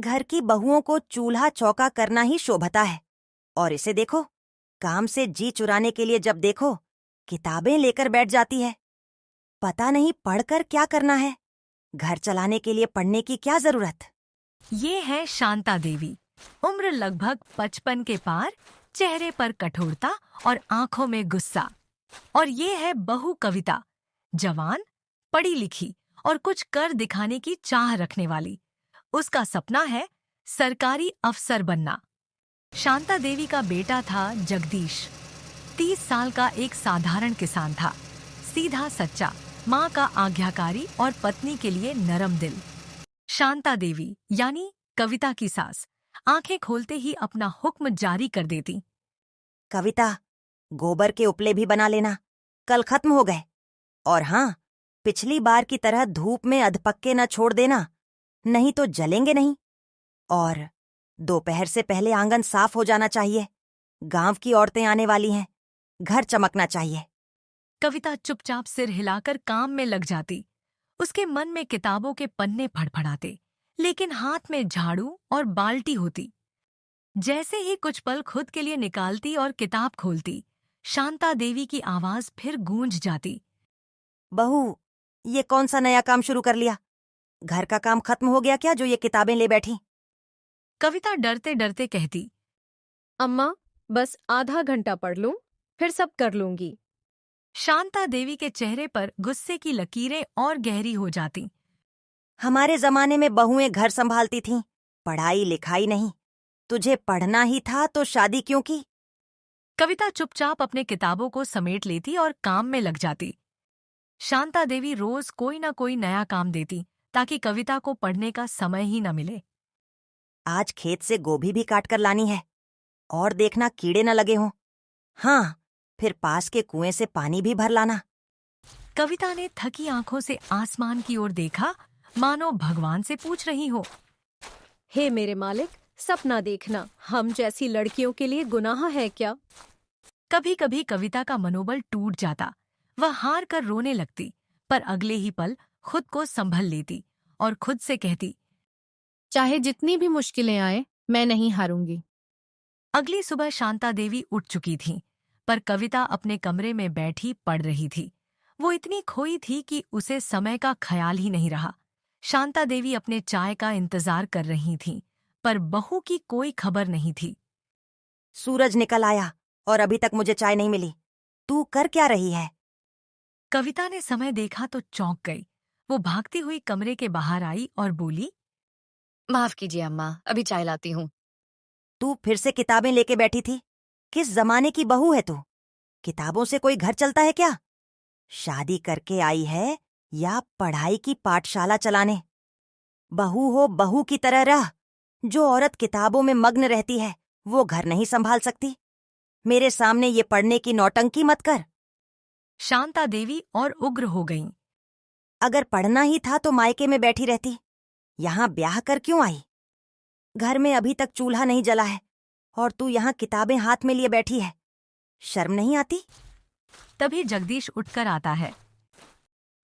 घर की बहुओं को चूल्हा चौका करना ही शोभता है। और इसे देखो, काम से जी चुराने के लिए जब देखो किताबें लेकर बैठ जाती है। पता नहीं पढ़कर क्या करना है। घर चलाने के लिए पढ़ने की क्या जरूरत। ये है शांता देवी। उम्र लगभग 55 के पार, चेहरे पर कठोरता और आंखों में गुस्सा। और ये है बहू कविता, जवान, पढ़ी लिखी और कुछ कर दिखाने की चाह रखने वाली। उसका सपना है सरकारी अफसर बनना। शांता देवी का बेटा था जगदीश। 30 साल का एक साधारण किसान था, सीधा सच्चा, माँ का आज्ञाकारी और पत्नी के लिए नरम दिल। शांता देवी यानी कविता की सास आंखें खोलते ही अपना हुक्म जारी कर देती। कविता, गोबर के उपले भी बना लेना, कल खत्म हो गए। और हाँ, पिछली बार की तरह धूप में अधपक्के न छोड़ देना, नहीं तो जलेंगे नहीं। और दोपहर से पहले आंगन साफ हो जाना चाहिए। गांव की औरतें आने वाली हैं, घर चमकना चाहिए। कविता चुपचाप सिर हिलाकर काम में लग जाती। उसके मन में किताबों के पन्ने फड़फड़ाते, लेकिन हाथ में झाड़ू और बाल्टी होती। जैसे ही कुछ पल खुद के लिए निकालती और किताब खोलती, शांता देवी की आवाज फिर गूंज जाती। बहू, ये कौन सा नया काम शुरू कर लिया? घर का काम खत्म हो गया क्या जो ये किताबें ले बैठी? कविता डरते डरते कहती। अम्मा, बस आधा घंटा पढ़ लूं, फिर सब कर लूंगी। शांता देवी के चेहरे पर गुस्से की लकीरें और गहरी हो जाती। हमारे जमाने में बहुएं घर संभालती थीं, पढ़ाई लिखाई नहीं। तुझे पढ़ना ही था तो शादी क्यों की? कविता चुपचाप अपने किताबों को समेट लेती और काम में लग जाती। शांता देवी रोज कोई न कोई नया काम देती, ताकि कविता को पढ़ने का समय ही न मिले। आज खेत से गोभी भी काट कर लानी है, और देखना कीड़े न लगे हों। हाँ, फिर पास के कुएं से पानी भी भर लाना। कविता ने थकी आंखों से आसमान की ओर देखा, मानो भगवान से पूछ रही हो। हे मेरे मालिक, सपना देखना हम जैसी लड़कियों के लिए गुनाह है क्या? कभी कभी कविता का मनोबल टूट जाता। वह हार कर रोने लगती, पर अगले ही पल खुद को संभल लेती और खुद से कहती, चाहे जितनी भी मुश्किलें आए, मैं नहीं हारूंगी। अगली सुबह शांता देवी उठ चुकी थी, पर कविता अपने कमरे में बैठी पढ़ रही थी। वो इतनी खोई थी कि उसे समय का ख्याल ही नहीं रहा। शांता देवी अपने चाय का इंतजार कर रही थी, पर बहू की कोई खबर नहीं थी। सूरज निकल आया और अभी तक मुझे चाय नहीं मिली। तू कर क्या रही है? कविता ने समय देखा तो चौंक गई। वो भागती हुई कमरे के बाहर आई और बोली, माफ कीजिए अम्मा, अभी चाय लाती हूँ। तू फिर से किताबें लेके बैठी थी? किस जमाने की बहू है तू? किताबों से कोई घर चलता है क्या? शादी करके आई है या पढ़ाई की पाठशाला चलाने? बहू हो बहू की तरह रह। जो औरत किताबों में मग्न रहती है वो घर नहीं संभाल सकती। मेरे सामने ये पढ़ने की नौटंकी मत कर। शांता देवी और उग्र हो गईं। अगर पढ़ना ही था तो मायके में बैठी रहती, यहाँ ब्याह कर क्यों आई? घर में अभी तक चूल्हा नहीं जला है और तू यहाँ किताबें हाथ में लिए बैठी है। शर्म नहीं आती? तभी जगदीश उठकर आता है।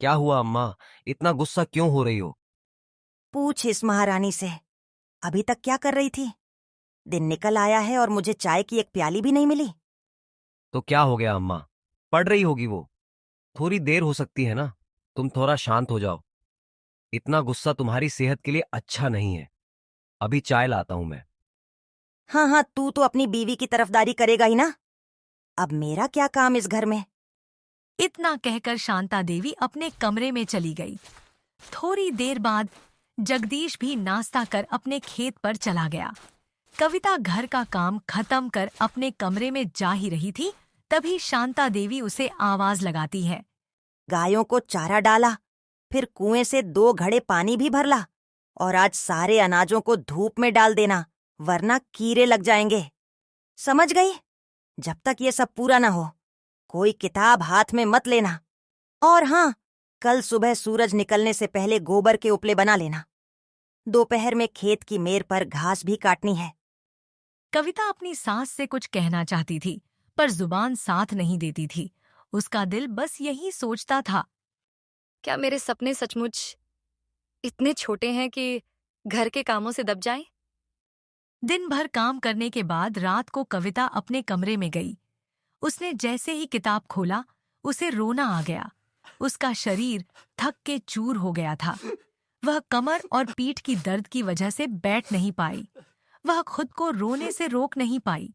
क्या हुआ अम्मा, इतना गुस्सा क्यों हो रही हो? पूछ इस महारानी से, अभी तक क्या कर रही थी? दिन निकल आया है और मुझे चाय की एक प्याली भी नहीं मिली। तो क्या हो गया अम्मा, पढ़ रही होगी वो। थोड़ी देर हो सकती है ना, तुम थोड़ा शांत हो जाओ। इतना गुस्सा तुम्हारी सेहत के लिए अच्छा नहीं है। अभी चाय लाता हूं मैं। हाँ हाँ, तू तो अपनी बीवी की तरफदारी करेगा ही ना। अब मेरा क्या काम इस घर में? इतना कहकर शांता देवी अपने कमरे में चली गई। थोड़ी देर बाद जगदीश भी नाश्ता कर अपने खेत पर चला गया। कविता घर का काम खत्म कर अपने कमरे में जा ही रही थी, तभी शांता देवी उसे आवाज लगाती है। गायों को चारा डाला, फिर कुएं से 2 घड़े पानी भी भर ला, और आज सारे अनाजों को धूप में डाल देना, वरना कीड़े लग जाएंगे। समझ गई? जब तक ये सब पूरा ना हो कोई किताब हाथ में मत लेना। और हाँ, कल सुबह सूरज निकलने से पहले गोबर के उपले बना लेना। दोपहर में खेत की मेर पर घास भी काटनी है। कविता अपनी सास से कुछ कहना चाहती थी, पर जुबान साथ नहीं देती थी। उसका दिल बस यही सोचता था। क्या मेरे सपने सचमुच इतने छोटे हैं कि घर के कामों से दब जाएं? दिन भर काम करने के बाद रात को कविता अपने कमरे में गई। उसने जैसे ही किताब खोला, उसे रोना आ गया। उसका शरीर थक के चूर हो गया था। वह कमर और पीठ की दर्द की वजह से बैठ नहीं पाई। वह खुद को रोने से रोक नहीं पाई।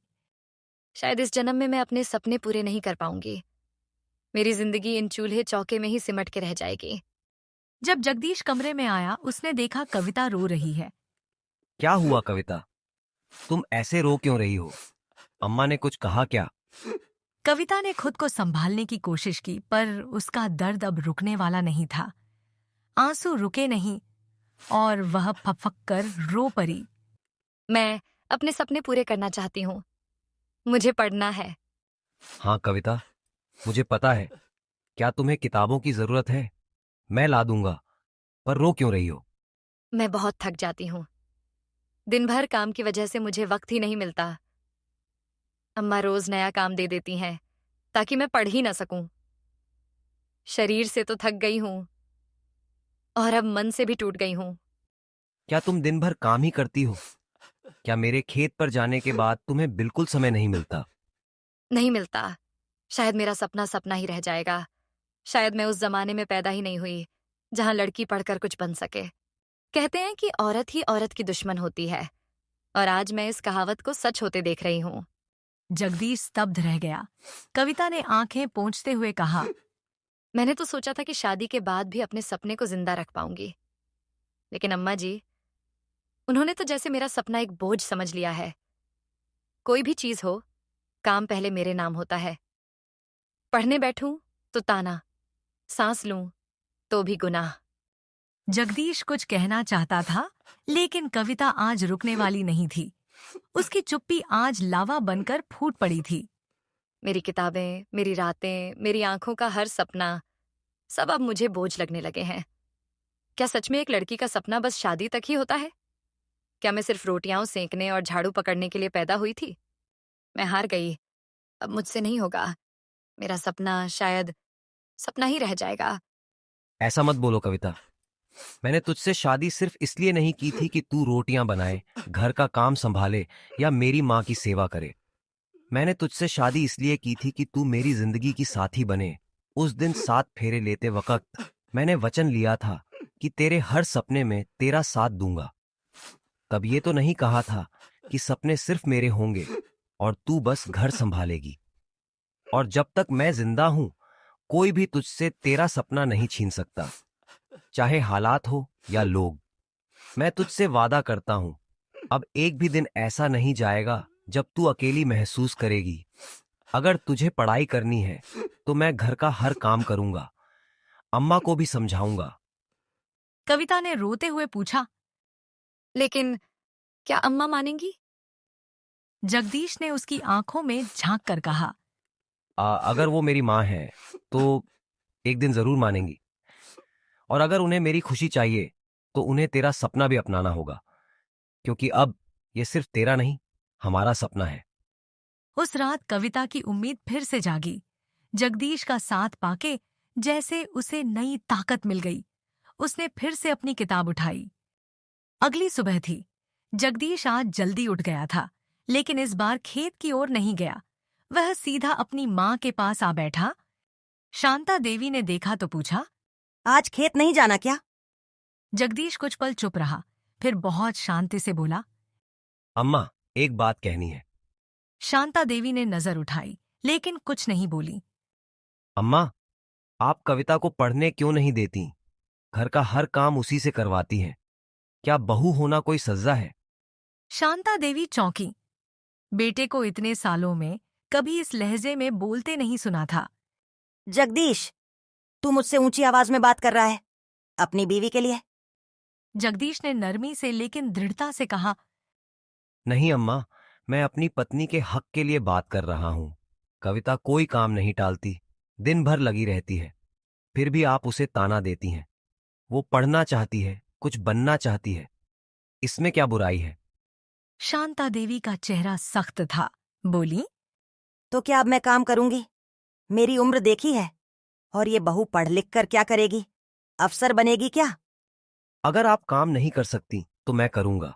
शायद इस जन्म में मैं अपने सपने पूरे नहीं कर पाऊंगी। मेरी जिंदगी इन चूल्हे चौके में ही सिमट के रह जाएगी। जब जगदीश कमरे में आया, उसने देखा कविता रो रही है। क्या हुआ कविता? तुम ऐसे रो क्यों रही हो? अम्मा ने कुछ कहा क्या? कविता ने खुद को संभालने की कोशिश की, पर उसका दर्द अब रुकने वाला नहीं था। आंसू रुके नहीं और वह फफक कर रो पड़ी। मैं अपने सपने पूरे करना चाहती हूँ। मुझे पढ़ना है। हाँ कविता, मुझे पता है। क्या तुम्हें किताबों की जरूरत है? मैं ला दूंगा। पर रो क्यों रही हो? मैं बहुत थक जाती हूँ। दिन भर काम की वजह से मुझे वक्त ही नहीं मिलता। अम्मा रोज नया काम दे देती हैं ताकि मैं पढ़ ही ना सकूं। शरीर से तो थक गई हूं और अब मन से भी टूट गई हूं। क्या तुम दिन भर काम ही करती हो? क्या मेरे खेत पर जाने के बाद तुम्हें बिल्कुल समय नहीं मिलता? नहीं मिलता। शायद मेरा सपना सपना ही रह जाएगा। शायद मैं उस जमाने में पैदा ही नहीं हुई जहां लड़की पढ़कर कुछ बन सके। कहते हैं कि औरत ही औरत की दुश्मन होती है, और आज मैं इस कहावत को सच होते देख रही हूं। जगदीश स्तब्ध रह गया। कविता ने आंखें पोंछते हुए कहा, मैंने तो सोचा था कि शादी के बाद भी अपने सपने को जिंदा रख पाऊंगी, लेकिन अम्मा जी, उन्होंने तो जैसे मेरा सपना एक बोझ समझ लिया है। कोई भी चीज हो, काम पहले मेरे नाम होता है। पढ़ने बैठूं तो ताना, सांस लूं तो भी गुनाह। जगदीश कुछ कहना चाहता था, लेकिन कविता आज रुकने वाली नहीं थी। उसकी चुप्पी आज लावा बनकर फूट पड़ी थी। मेरी किताबें, मेरी रातें, मेरी आंखों का हर सपना, सब अब मुझे बोझ लगने लगे हैं। क्या सच में एक लड़की का सपना बस शादी तक ही होता है? क्या मैं सिर्फ रोटियां सेंकने और झाड़ू पकड़ने के लिए पैदा हुई थी? मैं हार गई। अब मुझसे नहीं होगा। मेरा सपना शायद सपना ही रह जाएगा। ऐसा मत बोलो कविता। मैंने तुझसे शादी सिर्फ इसलिए नहीं की थी कि तू रोटियां बनाए, घर का काम संभाले या मेरी माँ की सेवा करे। मैंने तुझसे शादी इसलिए की थी कि तू मेरी जिंदगी की साथी बने। उस दिन 7 फेरे लेते वक्त मैंने वचन लिया था कि तेरे हर सपने में तेरा साथ दूंगा। तब ये तो नहीं कहा था कि सपने सिर्फ मेरे होंगे और तू बस घर संभालेगी। और जब तक मैं जिंदा हूं, कोई भी तुझसे तेरा सपना नहीं छीन सकता, चाहे हालात हो या लोग। मैं तुझसे वादा करता हूं, अब एक भी दिन ऐसा नहीं जाएगा जब तू अकेली महसूस करेगी। अगर तुझे पढ़ाई करनी है तो मैं घर का हर काम करूंगा, अम्मा को भी समझाऊंगा। कविता ने रोते हुए पूछा। लेकिन क्या अम्मा मानेंगी? जगदीश ने उसकी आंखों में झांक कर कहा, अगर वो मेरी माँ है तो एक दिन जरूर मानेंगी। और अगर उन्हें मेरी खुशी चाहिए तो उन्हें तेरा सपना भी अपनाना होगा, क्योंकि अब ये सिर्फ तेरा नहीं, हमारा सपना है। उस रात कविता की उम्मीद फिर से जागी। जगदीश का साथ पाके जैसे उसे नई ताकत मिल गई। उसने फिर से अपनी किताब उठाई। अगली सुबह थी। जगदीश आज जल्दी उठ गया था, लेकिन इस बार खेत की ओर नहीं गया। वह सीधा अपनी माँ के पास आ बैठा। शांता देवी ने देखा तो पूछा, आज खेत नहीं जाना क्या? जगदीश कुछ पल चुप रहा, फिर बहुत शांति से बोला। अम्मा, एक बात कहनी है। शांता देवी ने नजर उठाई, लेकिन कुछ नहीं बोली। अम्मा, आप कविता को पढ़ने क्यों नहीं देती? घर का हर काम उसी से करवाती हैं। क्या बहू होना कोई सजा है? शांता देवी चौंकी। बेटे को इतने सालों में कभी इस लहजे में बोलते नहीं सुना था। जगदीश, तू मुझसे ऊंची आवाज में बात कर रहा है अपनी बीवी के लिए? जगदीश ने नरमी से लेकिन दृढ़ता से कहा, नहीं अम्मा, मैं अपनी पत्नी के हक के लिए बात कर रहा हूं। कविता कोई काम नहीं टालती, दिन भर लगी रहती है, फिर भी आप उसे ताना देती हैं। वो पढ़ना चाहती है, कुछ बनना चाहती है, इसमें क्या बुराई है? शांता देवी का चेहरा सख्त था। बोली, तो क्या अब मैं काम करूंगी? मेरी उम्र देखी है, और ये बहू पढ़ लिख कर क्या करेगी? अफसर बनेगी क्या? अगर आप काम नहीं कर सकती तो मैं करूंगा।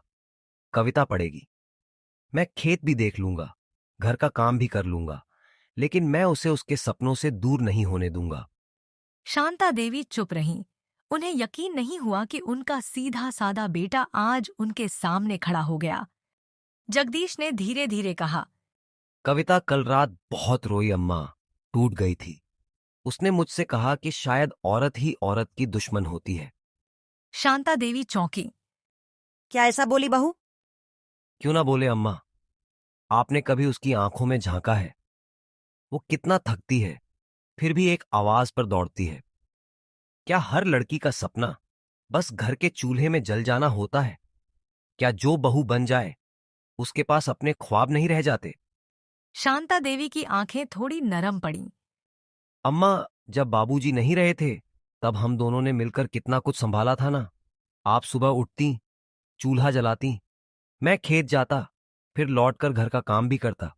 कविता पढ़ेगी। मैं खेत भी देख लूंगा, घर का काम भी कर लूंगा, लेकिन मैं उसे उसके सपनों से दूर नहीं होने दूंगा। शांता देवी चुप रहीं। उन्हें यकीन नहीं हुआ कि उनका सीधा सादा बेटा आज उनके सामने खड़ा हो गया। जगदीश ने धीरे धीरे कहा, कविता कल रात बहुत रोई अम्मा, टूट गई थी। उसने मुझसे कहा कि शायद औरत ही औरत की दुश्मन होती है। शांता देवी चौंकी। क्या ऐसा बोली बहू? क्यों ना बोले अम्मा। आपने कभी उसकी आंखों में झांका है? वो कितना थकती है, फिर भी एक आवाज पर दौड़ती है। क्या हर लड़की का सपना बस घर के चूल्हे में जल जाना होता है? क्या जो बहू बन जाए उसके पास अपने ख्वाब नहीं रह जाते? शांता देवी की आंखें थोड़ी नरम पड़ीं। अम्मा, जब बाबूजी नहीं रहे थे तब हम दोनों ने मिलकर कितना कुछ संभाला था ना। आप सुबह उठती, चूल्हा जलाती, मैं खेत जाता, फिर लौटकर घर का काम भी करता।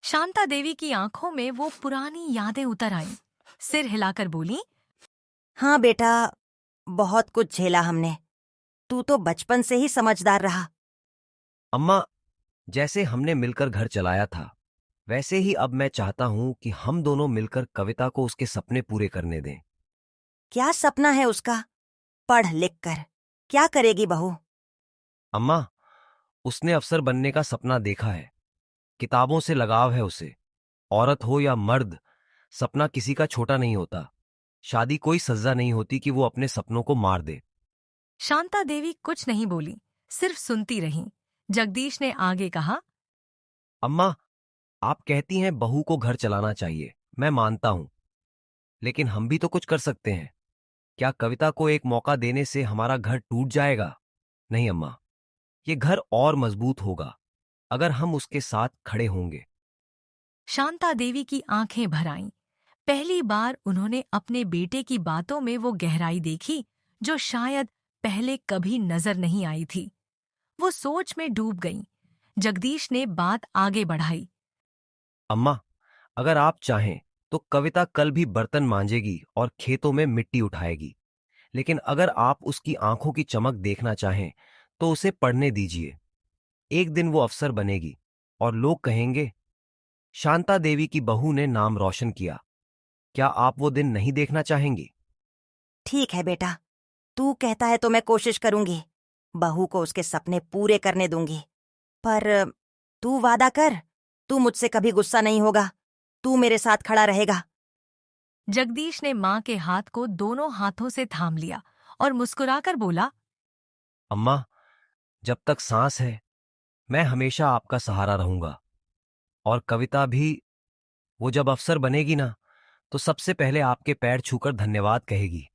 शांता देवी की आंखों में वो पुरानी यादें उतर आईं। सिर हिलाकर बोली, हाँ बेटा, बहुत कुछ झेला हमने। तू तो बचपन से ही समझदार रहा। अम्मा, जैसे हमने मिलकर घर चलाया था, वैसे ही अब मैं चाहता हूं कि हम दोनों मिलकर कविता को उसके सपने पूरे करने दें। क्या सपना है उसका? पढ़ लिख कर क्या करेगी बहू? अम्मा, उसने अफसर बनने का सपना देखा है। किताबों से लगाव है उसे। औरत हो या मर्द, सपना किसी का छोटा नहीं होता। शादी कोई सजा नहीं होती कि वो अपने सपनों को मार दे। शांता देवी कुछ नहीं बोली, सिर्फ सुनती रहीं। जगदीश ने आगे कहा, अम्मा, आप कहती हैं बहू को घर चलाना चाहिए, मैं मानता हूं, लेकिन हम भी तो कुछ कर सकते हैं। क्या कविता को एक मौका देने से हमारा घर टूट जाएगा? नहीं अम्मा, ये घर और मजबूत होगा अगर हम उसके साथ खड़े होंगे। शांता देवी की आंखें भर आईं। पहली बार उन्होंने अपने बेटे की बातों में वो गहराई देखी जो शायद पहले कभी नजर नहीं आई थी। वो सोच में डूब गईं। जगदीश ने बात आगे बढ़ाई। अम्मा, अगर आप चाहें तो कविता कल भी बर्तन मांजेगी और खेतों में मिट्टी उठाएगी, लेकिन अगर आप उसकी आंखों की चमक देखना चाहें तो उसे पढ़ने दीजिए। एक दिन वो अफसर बनेगी और लोग कहेंगे, शांता देवी की बहू ने नाम रोशन किया। क्या आप वो दिन नहीं देखना चाहेंगी? ठीक है बेटा, तू कहता है तो मैं कोशिश करूंगी। बहू को उसके सपने पूरे करने दूंगी। पर तू वादा कर, तू मुझसे कभी गुस्सा नहीं होगा। तू मेरे साथ खड़ा रहेगा। जगदीश ने मां के हाथ को दोनों हाथों से थाम लिया और मुस्कुराकर बोला, अम्मा, जब तक सांस है मैं हमेशा आपका सहारा रहूंगा। और कविता भी, वो जब अफसर बनेगी ना, तो सबसे पहले आपके पैर छूकर धन्यवाद कहेगी।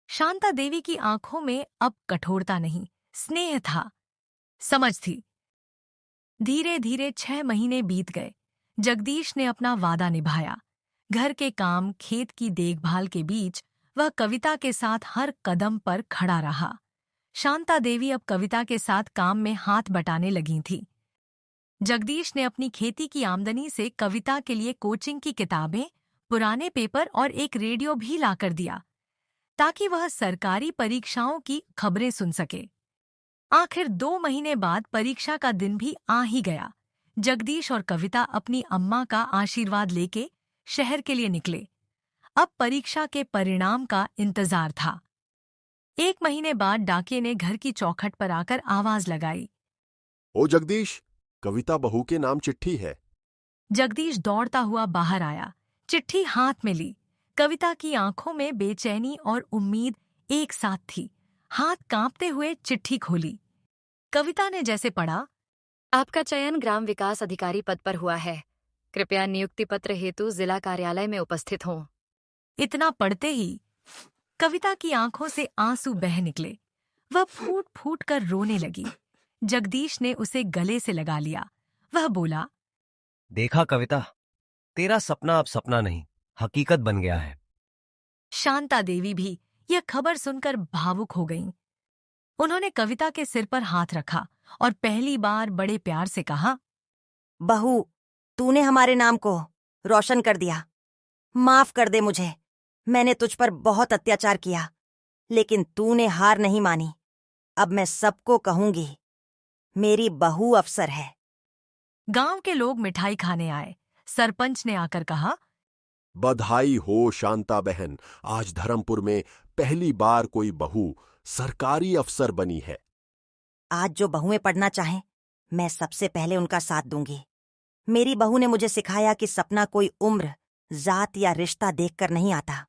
शांता देवी की आंखों में अब कठोरता नहीं, स्नेह था, समझ थी। धीरे धीरे 6 महीने बीत गए। जगदीश ने अपना वादा निभाया। घर के काम, खेत की देखभाल के बीच वह कविता के साथ हर कदम पर खड़ा रहा। शांता देवी अब कविता के साथ काम में हाथ बटाने लगी थी। जगदीश ने अपनी खेती की आमदनी से कविता के लिए कोचिंग की किताबें, पुराने पेपर और एक रेडियो भी लाकर दिया, ताकि वह सरकारी परीक्षाओं की खबरें सुन सके। आखिर 2 महीने बाद परीक्षा का दिन भी आ ही गया। जगदीश और कविता अपनी अम्मा का आशीर्वाद लेके शहर के लिए निकले। अब परीक्षा के परिणाम का इंतजार था। 1 महीने बाद डाकिये ने घर की चौखट पर आकर आवाज लगाई। ओ जगदीश, कविता बहू के नाम चिट्ठी है। जगदीश दौड़ता हुआ बाहर आया, चिट्ठी हाथ में ली। कविता की आंखों में बेचैनी और उम्मीद एक साथ थी। हाथ कांपते हुए चिट्ठी खोली। कविता ने जैसे पढ़ा, आपका चयन ग्राम विकास अधिकारी पद पर हुआ है। कृपया नियुक्ति पत्र हेतु जिला कार्यालय में उपस्थित हों। इतना पढ़ते ही कविता की आंखों से आंसू बह निकले। वह फूट फूट कर रोने लगी। जगदीश ने उसे गले से लगा लिया। वह बोला, देखा कविता, तेरा सपना अब सपना नहीं, हकीकत बन गया है। शांता देवी भी यह खबर सुनकर भावुक हो गईं। उन्होंने कविता के सिर पर हाथ रखा और पहली बार बड़े प्यार से कहा, बहू, तूने हमारे नाम को रोशन कर दिया। माफ कर दे मुझे। मैंने तुझ पर बहुत अत्याचार किया, लेकिन तूने हार नहीं मानी। अब मैं सबको कहूंगी, मेरी बहू अफसर है। गांव के लोग मिठाई खाने आए। सरपंच ने आकर कहा, बधाई हो शांता बहन, आज धर्मपुर में पहली बार कोई बहू सरकारी अफसर बनी है। आज जो बहुएं पढ़ना चाहें, मैं सबसे पहले उनका साथ दूंगी। मेरी बहू ने मुझे सिखाया कि सपना कोई उम्र, जात या रिश्ता देखकर नहीं आता।